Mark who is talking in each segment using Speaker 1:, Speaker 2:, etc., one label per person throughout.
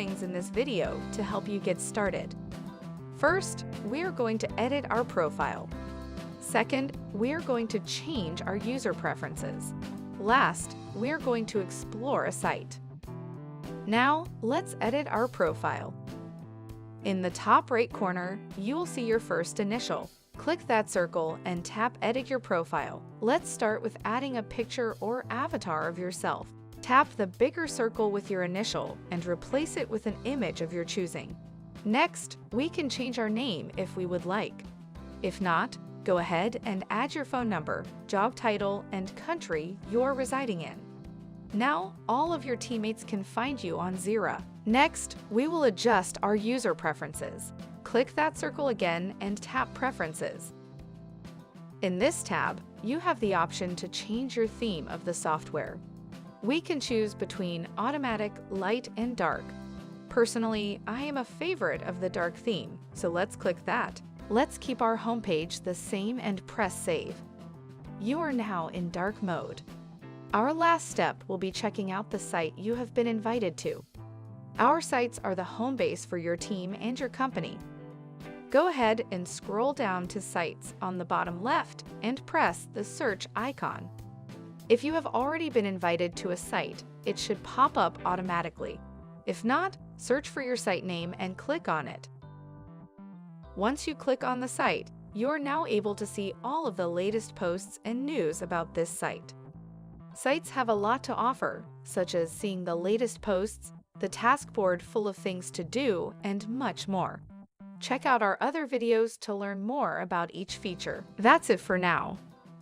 Speaker 1: things in this video to help you get started. First, we are going to edit our profile. Second, we are going to change our user preferences. Last, we are going to explore a site. Now, let's edit our profile. In the top right corner, you will see your first initial. Click that circle and tap Edit Your Profile. Let's start with adding a picture or avatar of yourself. Tap the bigger circle with your initial and replace it with an image of your choosing. Next, we can change our name if we would like. If not, go ahead and add your phone number, job title, and country you're residing in. Now, all of your teammates can find you on Zira. Next, we will adjust our user preferences. Click that circle again and tap Preferences. In this tab, you have the option to change your theme of the software. We can choose between automatic, light, and dark. Personally, I am a favorite of the dark theme, so let's click that. Let's keep our homepage the same and press Save. You are now in dark mode. Our last step will be checking out the site you have been invited to. Our sites are the home base for your team and your company. Go ahead and scroll down to Sites on the bottom left and press the search icon. If you have already been invited to a site, it should pop up automatically. If not, search for your site name and click on it. Once you click on the site, you're now able to see all of the latest posts and news about this site. Sites have a lot to offer, such as seeing the latest posts, the task board full of things to do, and much more. Check out our other videos to learn more about each feature. That's it for now.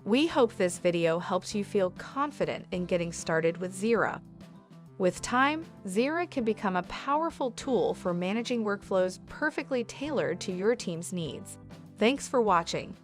Speaker 1: We hope this video helps you feel confident in getting started with Zira. With time, Zira can become a powerful tool for managing workflows perfectly tailored to your team's needs. Thanks for watching.